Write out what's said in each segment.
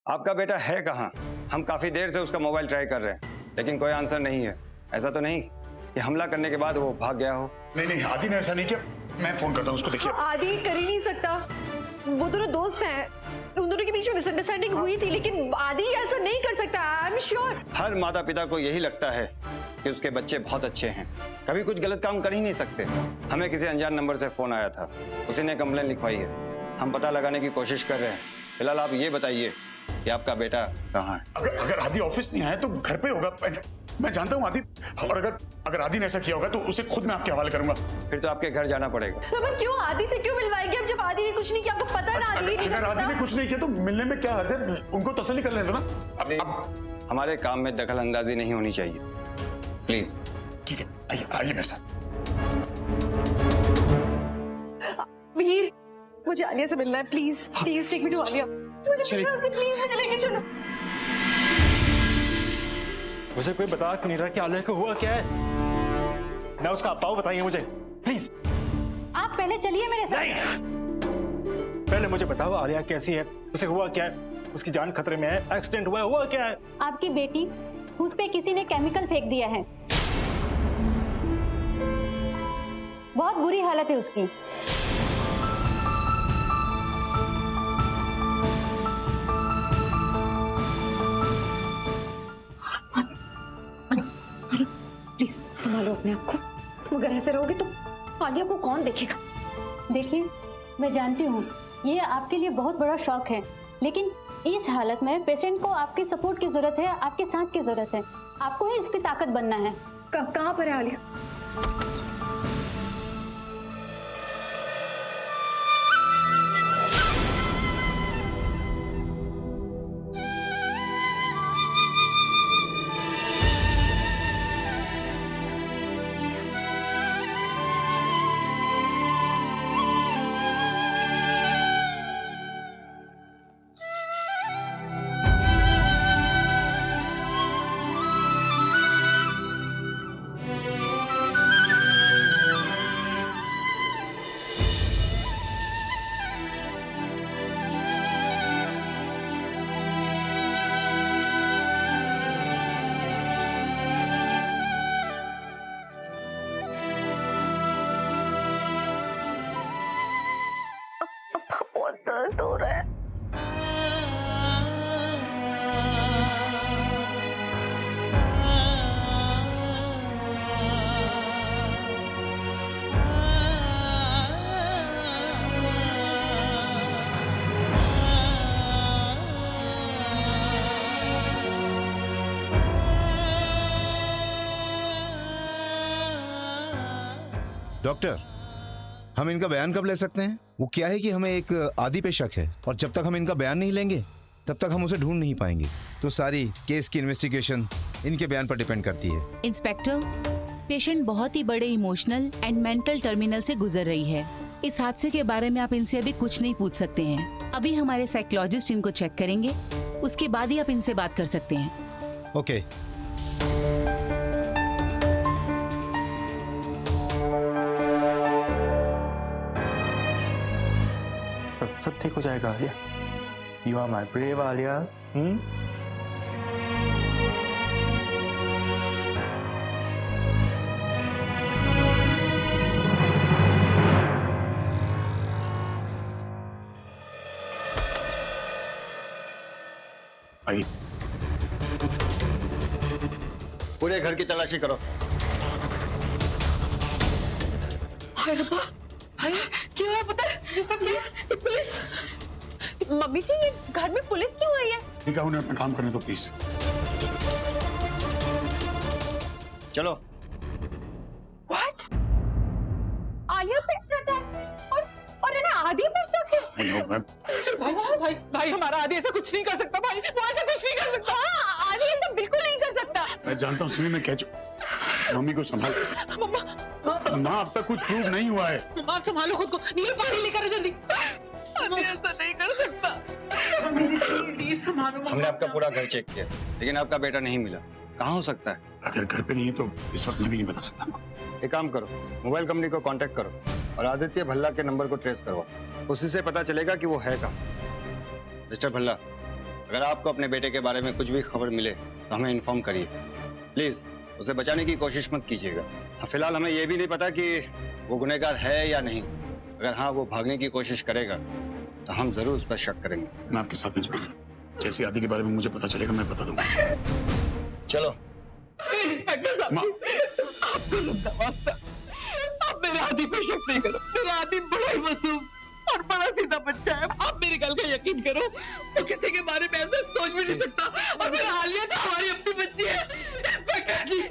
आपका बेटा है कहाँ? हम काफी देर से उसका मोबाइल ट्राई कर रहे हैं, लेकिन कोई आंसर नहीं है। ऐसा तो नहीं कि हमला करने के बाद वो भाग गया हो? नहीं नहीं, आदि ने ऐसा नहीं किया। मैं फोन करता हूँ उसको। देखिए, आदि कर ही नहीं सकता, वो दोनों दोस्त हैं, उन दोनों के बीच में मिसअंडरस्टैंडिंग हुई थी, लेकिन आदि ऐसा नहीं कर सकता। I am sure. हर माता पिता को यही लगता है कि उसके बच्चे बहुत अच्छे हैं, कभी कुछ गलत काम कर ही नहीं सकते। हमें किसी अनजान नंबर से फोन आया था, उसी ने कंप्लेन लिखवाई है। हम पता लगाने की कोशिश कर रहे हैं। फिलहाल आप ये बताइए कि आपका बेटा कहाँ है? अगर आदि ऑफिस नहीं आया तो घर पे होगा। मैं जानता हूँ आदि, और अगर आदि ने ऐसा किया होगा तो उसे खुद मैं आपके हवाले करूंगा। फिर तो आपके घर जाना पड़ेगा। रमन, क्यों आदि से क्यों मिलवाएंगे अब, जब आदि ने कुछ नहीं किया? आपको पता ना आदि नहीं अगर आदि ने कुछ नहीं किया तो मिलने में क्या हर्ज है? उनको तसल्ली कर लेने दो ना। प्लीज, हमारे काम में दखल अंदाजी नहीं होनी चाहिए, प्लीज। ठीक है, आइए आइए मेरे साथ। वीर, मुझे आलिया से मिलना है, please please take me to Alia. मुझे मिलना है उससे, प्लीज मुझे लेके चलो। मुझे कोई बता नहीं रहा कि आलिया को हुआ क्या है। मैं उसका अब्बा, बताइए मुझे प्लीज। आप पहले चलिए मेरे साथ। नहीं, पहले मुझे बताओ आलिया कैसी है, उसे हुआ क्या है, उसकी जान खतरे में है, एक्सीडेंट हुआ क्या है? आपकी बेटी, उस पे किसी ने केमिकल फेंक दिया है, बहुत बुरी हालत है उसकी। प्लीज संभालो अपने आप को। तुम अगर ऐसे रहोगे तो आलिया को कौन देखेगा? देखिए, मैं जानती हूँ ये आपके लिए बहुत बड़ा शौक है, लेकिन इस हालत में पेशेंट को आपके सपोर्ट की जरूरत है, आपके साथ की जरूरत है। आपको ही इसकी ताकत बनना है। कहाँ पर है आलिया? बहुत दर्द हो रहा है। डॉक्टर, हम इनका बयान कब ले सकते हैं? वो क्या है कि हमें एक आदि पे शक है, और जब तक हम इनका बयान नहीं लेंगे तब तक हम उसे ढूंढ नहीं पाएंगे। तो सारी केस की इन्वेस्टिगेशन इनके बयान पर डिपेंड करती है। इंस्पेक्टर, पेशेंट बहुत ही बड़े इमोशनल एंड मेंटल टर्मिनल से गुजर रही है। इस हादसे के बारे में आप इनसे अभी कुछ नहीं पूछ सकते हैं। अभी हमारे साइकोलॉजिस्ट इनको चेक करेंगे, उसके बाद ही आप इनसे बात कर सकते हैं। ओके। सब ठीक हो जाएगा Alia. You are my brave Alia. आइए। पूरे घर की तलाशी करो। हाय रब्बा, भाई क्या है पता है? ये सब पुलिस। मम्मी जी, ये घर में पुलिस क्यों आई है? ठीक है, उन्हें अपना काम करने दो प्लीज। चलो। व्हाट? आलिया पे अटैक और है ना आदि पर शक है? भाई हमारा आदि ऐसा कुछ नहीं कर सकता। भाई वो ऐसा कुछ नहीं कर सकता। हाँ, आदि ऐसा बिल्कुल नहीं कर सकता। मैं जानता हूँ, सुनिए, मैं कह चुका। मम्मी को संभाल। मम्मा, माँ, अब तक कुछ प्रूव नहीं हुआ है। आप संभालो खुद को। नील, पानी लेकर जल्दी। आदि ऐसा नहीं कर सकता। प्लीज संभालो। हमने आपका पूरा घर चेक किया, लेकिन आपका बेटा नहीं मिला। कहाँ हो सकता है? अगर घर पे नहीं है तो इस वक्त मैं भी नहीं बता सकता आपको। एक काम करो, मोबाइल कंपनी को कांटेक्ट करो और आदित्य भल्ला के नंबर को ट्रेस करवाओ। उसी से पता चलेगा कि वो है कहाँ। मिस्टर भल्ला, अगर आपको अपने बेटे के बारे में कुछ भी खबर मिले तो हमें इन्फॉर्म करिए प्लीज। उसे बचाने की कोशिश मत कीजिएगा। फिलहाल हमें यह भी नहीं पता कि वो गुनहगार है या नहीं। अगर हाँ वो भागने की कोशिश करेगा तो हम जरूर उस पर शक करेंगे। मैं आपके साथ इंस्पेक्टर, जैसे आदि के बारे में मुझे पता चलेगा मैं बता दूंगा। चलो। इंस्पेक्टर साहब आपको लंबा वास्ता, आप मेरे आदि पे शक नहीं करो। मेरा आदि बड़ा ही मासूम और बड़ा सीधा बच्चा है। आप मेरी गल का यकीन करो, वो किसी के बारे में ऐसे सोच भी नहीं सकता। और मेरा आलिया तो हमारी अपनी बच्ची है। इंस्पेक्टर जी ये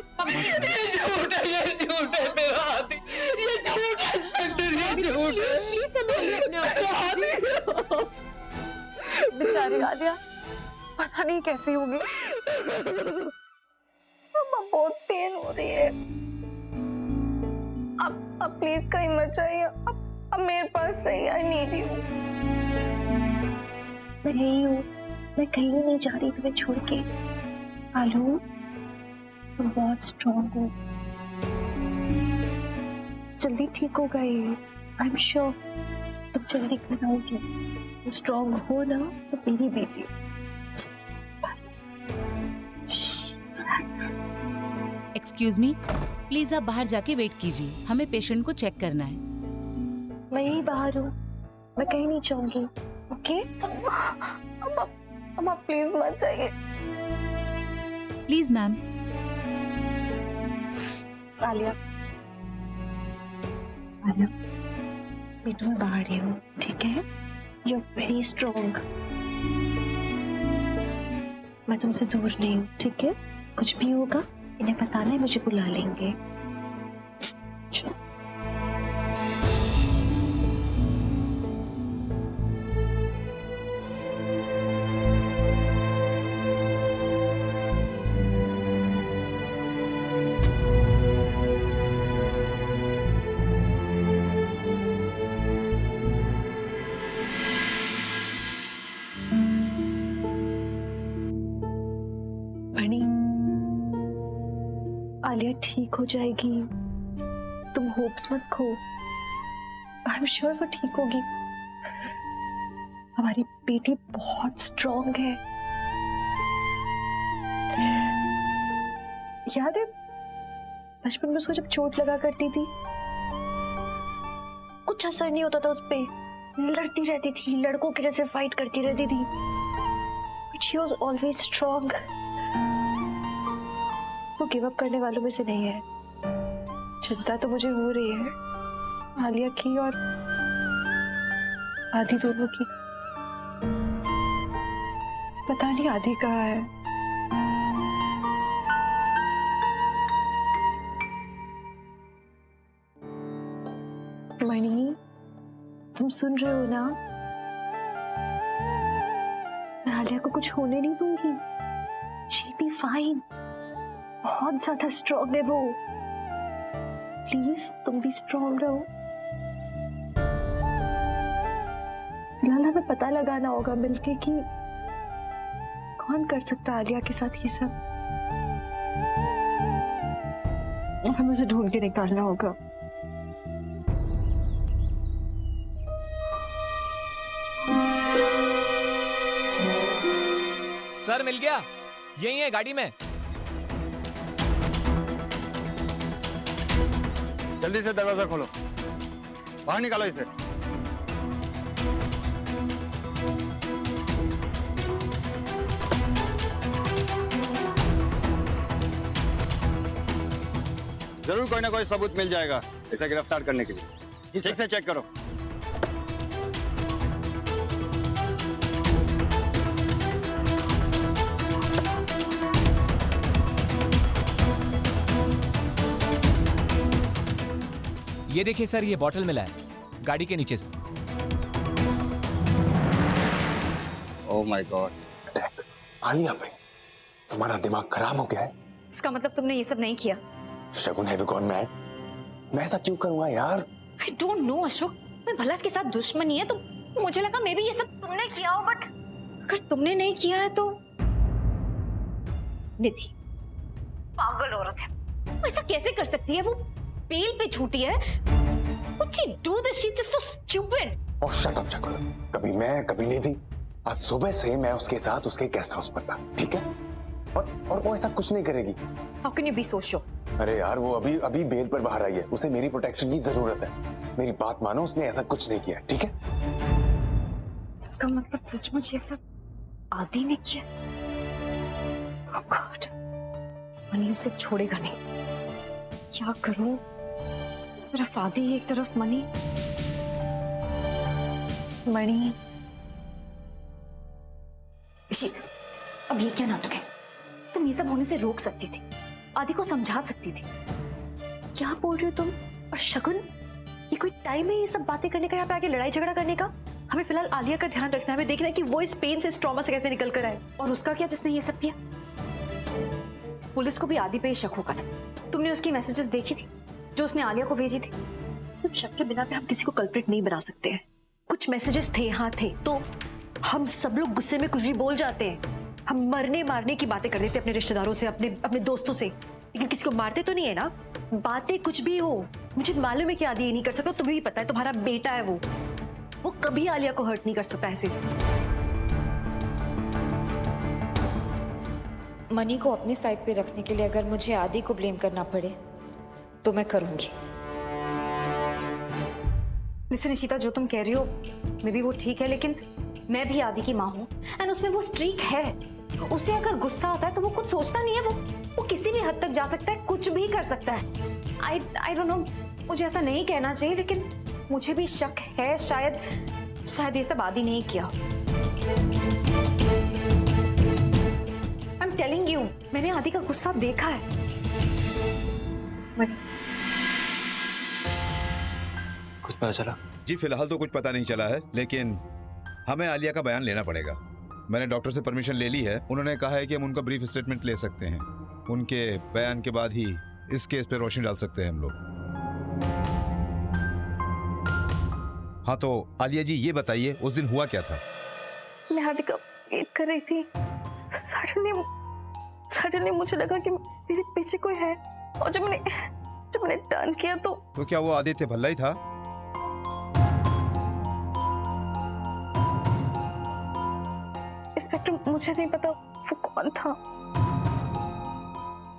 झूठ है, ये झूठ है मेरा आदि, ये झूठ है इंस्पेक्टर, ये झूठ है। बेचारी आलिया पता नहीं कैसी होगी। मम्मा बहुत पेन हो रही है। अब प्लीज कहीं मत जाइए। अब मेरे पास रहिए। I need you. मैं यही हूँ, मैं कहीं नहीं जा रही तुम्हें छोड़ के। आलू तुम बहुत स्ट्रॉन्ग हो, जल्दी ठीक होगा ये। आई एम श्योर तुम जल्दी घर आओगे। तुम स्ट्रॉन्ग हो ना तो मेरी बेटी बस। एक्सक्यूज मी, प्लीज आप बाहर जाके वेट कीजिए, हमें पेशेंट को चेक करना है। मैं यही बाहर हूँ, मैं कहीं नहीं जाऊंगी। ओके? अम्मा प्लीज मत जाइए। Please ma'am. आलिया बेटू मैं बाहर ही हूँ, ठीक है? You are very strong. मैं तुमसे दूर नहीं हूँ, ठीक है? कुछ भी होगा इन्हें बताना है, मुझे बुला लेंगे। चलो। आलिया ठीक हो जाएगी, तुम होप्स मत खो। आई एम श्योर वो ठीक होगी। हमारी बेटी बहुत स्ट्रॉन्ग है। याद है बचपन में उसको जब चोट लगा करती थी कुछ असर नहीं होता था उस पे, लड़ती रहती थी, लड़कों के जैसे फाइट करती रहती थी। But she was always strong. वो गिव अप करने वालों में से नहीं है। चिंता तो मुझे हो रही है आलिया की और आदि दोनों की। पता नहीं आदि कहाँ है। मणि तुम सुन रहे हो ना? मैं आलिया को कुछ होने नहीं दूंगी। She be fine. बहुत ज्यादा स्ट्रॉन्ग है वो। प्लीज तुम भी स्ट्रॉन्ग रहो। फिलहाल हमें पता लगाना होगा मिलके कि कौन कर सकता आलिया के साथ ये सब। हमें उसे ढूंढ के निकालना होगा। सर मिल गया, यही है गाड़ी में। जल्दी से दरवाजा खोलो, बाहर निकालो इसे। जरूर कोई ना कोई सबूत मिल जाएगा इसे गिरफ्तार करने के लिए। ठीक से चेक करो। ये देखिए सर, ये बॉटल मिला है गाड़ी के नीचे से। Oh my God. आलिया पे तुम्हारा दिमाग खराब हो गया है? इसका मतलब तुमने ये सब नहीं किया? शगुन, हैव यू गॉन मैड? मैं ऐसा क्यों करूंगा यार? आई डोंट नो अशोक, मैं भला इसके साथ दुश्मनी है तो मुझे लगा मे बी ये सब तुमने किया हो, बट अगर तुमने नहीं किया है तो निधि पागल औरत है। वो ऐसा कैसे कर सकती है? वो बेल पे झूठी है। What she do this? She's just so stupid. Oh, shut up, शगुन। कभी मैं, कभी निधि, आज सुबह से मैं उसके साथ उसके गेस्ट हाउस पर था, ठीक है? और वो ऐसा कुछ नहीं करेगी। How can you be so sure? अरे यार, वो अभी अभी बेल पर बाहर आई है, उसे मेरी प्रोटेक्शन की जरूरत है। मेरी बात मानो, उसने ऐसा कुछ नहीं किया, ठीक है? इसका मतलब सचमुच ये सब आदि ने किया? Oh God, मनी उसे छोड़ेगा नहीं। क्या करूं? एक तरफ आदि, एक तरफ मनी। मणि, इशित, अब ये क्या नाटक है? तुम ये सब होने से रोक सकती थी, आदि को समझा सकती थी। क्या बोल रहे हो तुम? और शगुन, ये कोई टाइम है ये सब बातें करने का, यहाँ पे आके लड़ाई झगड़ा करने का? हमें फिलहाल आलिया का ध्यान रखना है, हमें देखना है कि वो इस पेन से, इस ट्रॉमा से कैसे निकल कर आए। और उसका क्या जिसने ये सब किया? पुलिस को भी आदि पे ही शक होगा ना। तुमने उसकी मैसेजेस देखी थी जो उसने आलिया को भेजी थी? सिर्फ शक के बिना पे हम किसी को कल्प्रिट नहीं बना सकते हैं। कुछ मैसेजेस थे, हाँ थे, तो हम सब लोग गुस्से में कुछ भी बोल जाते हैं। हम मरने मारने की बातें कर देते अपने रिश्तेदारों से, अपने दोस्तों से, लेकिन किसी को मारते तो नहीं है ना। बातें कुछ भी हो, मुझे मालूम है कि आदि ये नहीं कर सकता, तुम्हें भी पता है, तुम्हारा बेटा है वो कभी आलिया को हर्ट नहीं कर सकता ऐसे। मनी को अपनी साइड पे रखने के लिए अगर मुझे आदि को ब्लेम करना पड़े तो मैं करूंगी। लिसन इशिता, जो तुम कह रही हो मे बी वो ठीक है, लेकिन मैं भी आदि की माँ हूँ एंड उसमें वो स्ट्रीक है। उसे अगर गुस्सा आता है तो वो कुछ सोचता नहीं है, वो किसी भी हद तक जा सकता है, कुछ भी कर सकता है। आई डोंट नो, मुझे ऐसा नहीं कहना चाहिए, लेकिन मुझे भी शक है, शायद ये सब आदि नहीं किया। आई एम टेलिंग यू, मैंने आदि का गुस्सा देखा है। कुछ पता चला? जी फिलहाल तो कुछ पता नहीं चला है, लेकिन हमें आलिया का बयान लेना पड़ेगा। मैंने डॉक्टर से परमिशन ले ली है, उन्होंने कहा है कि हम उनका ब्रीफ स्टेटमेंट ले सकते हैं। उनके बयान के बाद ही इस केस पे रोशनी डाल सकते हैं हम लोग। हाँ तो आलिया जी ये बताइए, उस दिन हुआ क्या था? मैं आदि का वेट कर रही थी, सडनली मुझे लगा कि मेरे पीछे कोई है, और जब मैंने टर्न किया तो क्या वो आदित्य भल्ला ही था? इंस्पेक्टर, मुझे नहीं पता वो कौन था।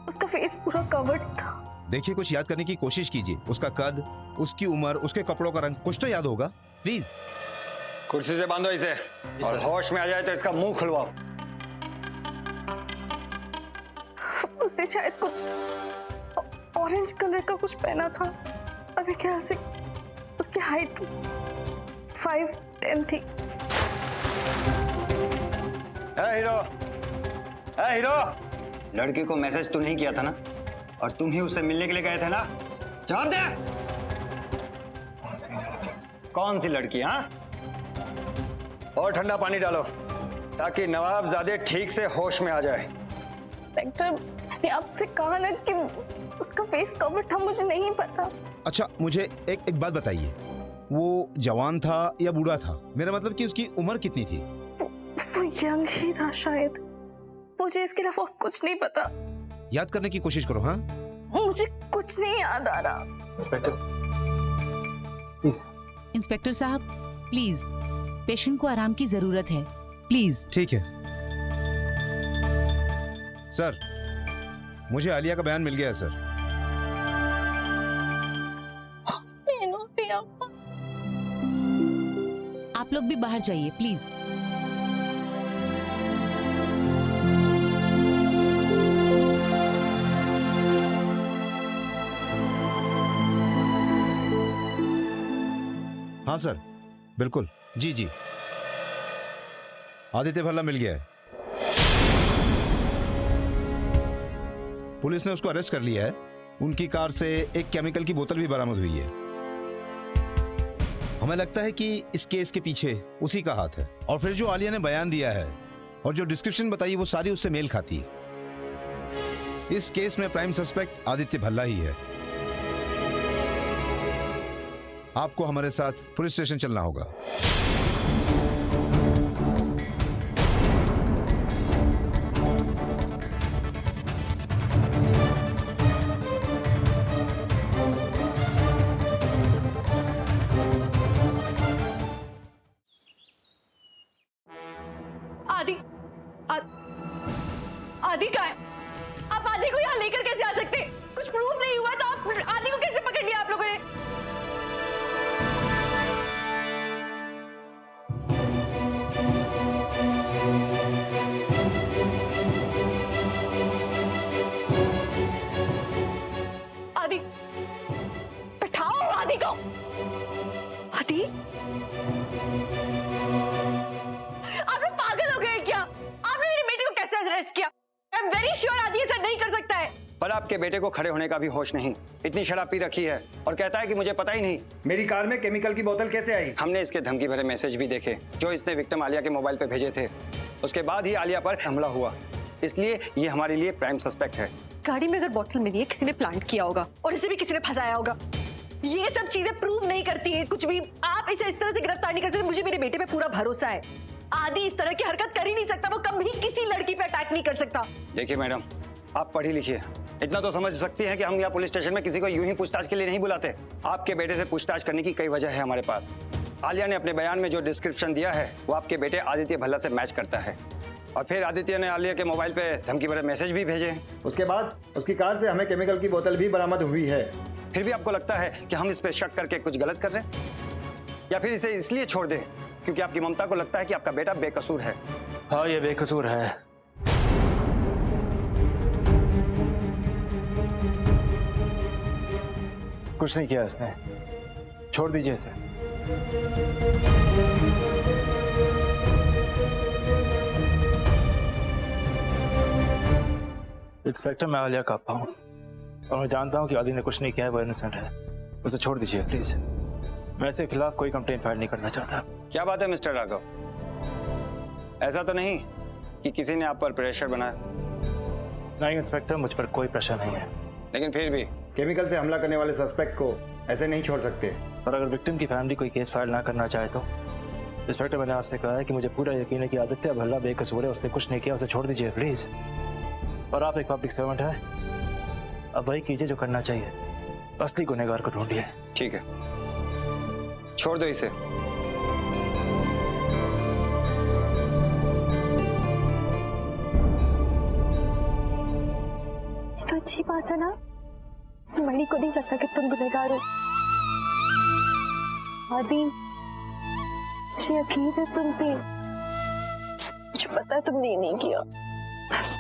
उसका फेस पूरा कवर्ड था। देखिए, कुछ याद करने की कोशिश कीजिए। उसका कद, उसकी उम्र, उसके कपड़ों का रंग, कुछ तो याद होगा। प्लीज कुर्सी से बांधो इसे, और होश में आ जाए तो इसका मुंह खुलवाओ। उसने शायद कुछ ऑरेंज कलर का कुछ पहना था, और मेरे ख्याल से उसकी हाइट 5'10" थी। हीरो, लड़की को मैसेज तो नहीं किया था ना, और तुम ही उससे मिलने के लिए गए थे ना? जवाब दे। कौन सी लड़की? हाँ, और ठंडा पानी डालो ताकि नवाबजादे ठीक से होश में आ जाए। इंस्पेक्टर, मैंने आपसे कहा ना कि उसका फेस कवर्ड था, मुझे नहीं पता। अच्छा, मुझे एक बात बताइए, वो जवान था या बूढ़ा था? मेरा मतलब कि उसकी उम्र कितनी थी? वो यंग ही था शायद, मुझे इसके अलावा कुछ नहीं पता। याद करने की कोशिश करो। हाँ, मुझे कुछ नहीं याद आ रहा। Inspector please. इंस्पेक्टर साहब प्लीज, पेशेंट को आराम की जरूरत है, प्लीज। ठीक है सर, मुझे आलिया का बयान मिल गया है सर। आप लोग भी बाहर जाइए प्लीज। हाँ सर, बिल्कुल, जी जी। आदित्य भल्ला मिल गया है। पुलिस ने उसको अरेस्ट कर लिया है। उनकी कार से एक केमिकल की बोतल भी बरामद हुई है। हमें लगता है कि इस केस के पीछे उसी का हाथ है। और फिर जो आलिया ने बयान दिया है और जो डिस्क्रिप्शन बताई, वो सारी उससे मेल खाती है। इस केस में प्राइम सस्पेक्ट आदित्य भल्ला ही है। आपको हमारे साथ पुलिस स्टेशन चलना होगा। आदि आदि कहाँ है? आप आदि को यहाँ लेकर कैसे आ सकते? कुछ प्रूफ नहीं हुआ तो आप आदि को कैसे पकड़ लिया आप लोगों ने? आदि, बैठाओ आदि को। आदि, आप लोग पागल हो गए क्या? आपने मेरे बेटे को कैसे अरेस्ट किया? आई एम वेरी श्योर आदि ऐसा नहीं कर सकता है। पर आपके बेटे को खड़े होने का भी होश नहीं, इतनी शराब पी रखी है और कहता है कि मुझे पता ही नहीं मेरी कार में केमिकल की बोतल कैसे आई। हमने इसके धमकी भरे मैसेज भी देखे जो इसने विक्टिम आलिया के मोबाइल पे भेजे थे। उसके बाद ही आलिया पर हमला हुआ, इसलिए ये हमारे लिए प्राइम सस्पेक्ट है। गाड़ी में अगर बोतल मिली है किसी ने प्लांट किया होगा और इसे भी किसी ने फंसाया होगा। ये सब चीजें प्रूव नहीं करती है कुछ भी। आप इसे इस तरह से गिरफ्तार नहीं कर सकते। मुझे मेरे बेटे पे पूरा भरोसा है। आदि इस तरह की हरकत कर ही नहीं सकता। वो कभी किसी लड़की पे अटैक नहीं कर सकता। देखिए मैडम, आप पढ़ी लिखी है, इतना तो समझ सकती हैं कि हम यहाँ पुलिस स्टेशन में किसी को यूं ही पूछताछ के लिए नहीं बुलाते। आपके बेटे से पूछताछ करने की कई वजह है हमारे पास। आलिया ने अपने बयान में जो डिस्क्रिप्शन दिया है वो आपके बेटे आदित्य भल्ला से मैच करता है। और फिर आदित्य ने आलिया के मोबाइल पे धमकी भरे मैसेज भी भेजे। उसके बाद उसकी कार से हमें केमिकल की बोतल भी बरामद हुई है। फिर भी आपको लगता है कि हम इस पे शक करके कुछ गलत कर रहे हैं, या फिर इसे इसलिए छोड़ दें क्योंकि आपकी ममता को लगता है कि आपका बेटा बेकसूर है? हाँ, ये बेकसूर है। कुछ नहीं किया इसने, छोड़ दीजिए इसे। इंस्पेक्टर, मैं आलिया का अप्पा हूं और मैं जानता हूं कि आदि ने कुछ नहीं किया है, वो इनोसेंट है। उसे छोड़ दीजिए प्लीज। मैं इसके खिलाफ कोई कंप्लेन फाइल नहीं करना चाहता। क्या बात है मिस्टर राघव, ऐसा तो नहीं कि किसी ने आप पर प्रेशर बनाया? नहीं इंस्पेक्टर, मुझ पर कोई प्रेशर नहीं है। लेकिन फिर भी केमिकल से हमला करने वाले सस्पेक्ट को ऐसे नहीं छोड़ सकते। और अगर विक्टिम की फैमिली कोई केस फाइल ना करना चाहे तो? इंस्पेक्टर, मैंने आपसे कहा है कि मुझे पूरा यकीन है कि आदित्य भल्ला बेकसूर है, उसने कुछ नहीं किया, उसे छोड़ दीजिए प्लीज। और आप एक पब्लिक सर्वेंट है, अब वही कीजिए जो करना चाहिए, असली गुनहगार को ढूंढिए। ठीक है, छोड़ दो इसे। ये तो अच्छी बात है ना, मणि को नहीं लगता कि तुम गुनहगार हो। आदि, मुझे यकीन है तुम भी, मुझे पता है तुमने नहीं किया। बस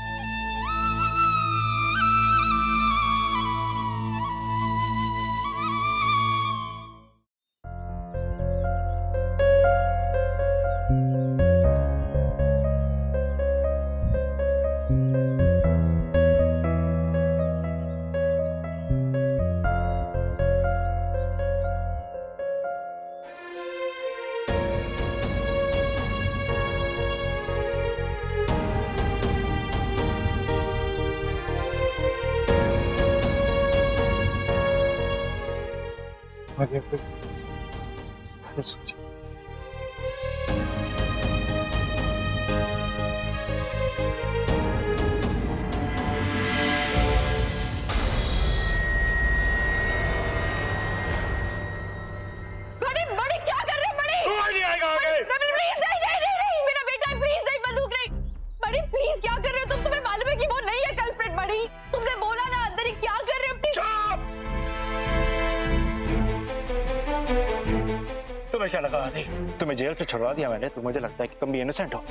क्या लगा आदि, तुम्हें जेल से छुड़वा दिया मैंने तो मुझे लगता है कि तुम भी इनोसेंट हो।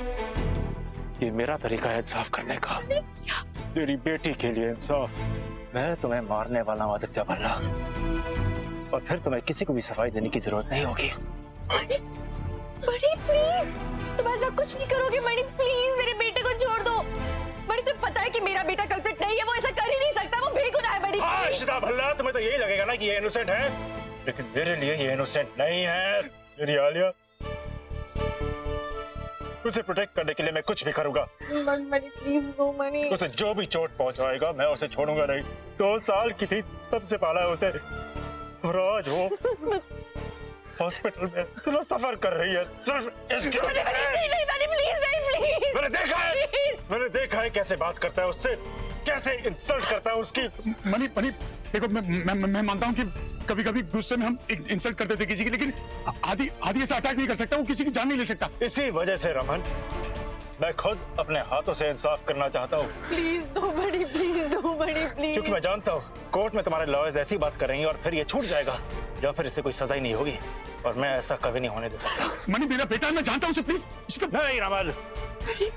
ये मेरा तरीका है इंसाफ करने का, तेरी बेटी के लिए इंसाफ। मैं तुम्हें मारने वाला हूँ आदित्य भल्ला, और फिर तुम्हें किसी को भी सफाई देने की जरूरत नहीं होगी। मणि प्लीज, तुम ऐसा कुछ नहीं करोगे। मणि प्लीज मेरे बेटे को छोड़ दो। मणि तुम्हें पता है कि मेरा बेटा कल्प्रिट नहीं है, वो ऐसा कर ही नहीं सकता, वो बेगुनाह है। मणि हाँ इशिता भल्ला, तुम्हें तो यही लगेगा ना कि ये इनोसेंट है, लेकिन मेरे लिए ये इनोसेंट नहीं है। मेरी आलिया, उसे प्रोटेक्ट करने के लिए मैं कुछ भी करूंगा। मणि प्लीज नो मणि। उसे जो भी चोट पहुंचाएगा मैं उसे छोड़ूंगा नहीं। 2 साल की थी तब से पाला है उसे, और आज वो हॉस्पिटल में इतना सफर कर रही है सिर्फ इसके वजह से। मैंने देखा है कैसे बात करता है उससे, कैसे इंसल्ट करता है उसकी। मणि देखो, मैं मानता हूँ कि कभी कभी गुस्से में हम इंसल्ट कर देते किसी की, लेकिन आदि ऐसा अटैक नहीं कर सकता, वो किसी की जान नहीं ले सकता। इसी वजह से रमन मैं खुद अपने हाथों से इंसाफ करना चाहता हूँ, प्लीज दो बड़ी, प्लीज दो बड़ी, प्लीज। क्योंकि मैं जानता हूँ कोर्ट में तुम्हारे लॉयर्स ऐसी बात करेंगे और फिर ये छूट जाएगा या फिर इससे कोई सजा ही नहीं होगी, और मैं ऐसा कभी नहीं होने दे सकता। मणि मेरा बेटा है, मैं जानता हूँ उसे, प्लीज। नहीं रमल,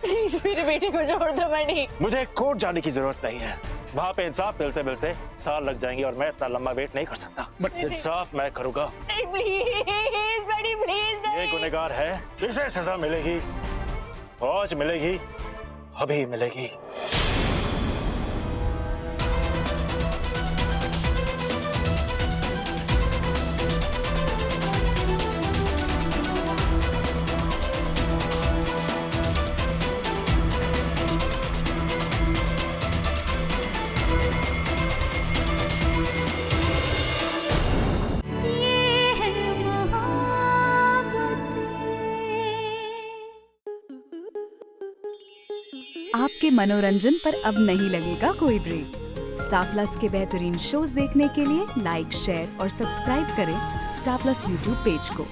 प्लीज मेरे बेटे को छोड़ दो मणि। मुझे कोर्ट जाने की जरूरत नहीं है। वहाँ पे इंसाफ मिलते मिलते साल लग जाएंगे और मैं इतना लंबा वेट नहीं कर सकता। इंसाफ मैं करूँगा। प्लीज बड़ी, प्लीज। ये गुनहगार है, इसे सजा मिलेगी, आज मिलेगी, अभी मिलेगी। आपके मनोरंजन पर अब नहीं लगेगा कोई ब्रेक। स्टार प्लस के बेहतरीन शोज देखने के लिए लाइक, शेयर और सब्सक्राइब करें स्टार प्लस यूट्यूब पेज को।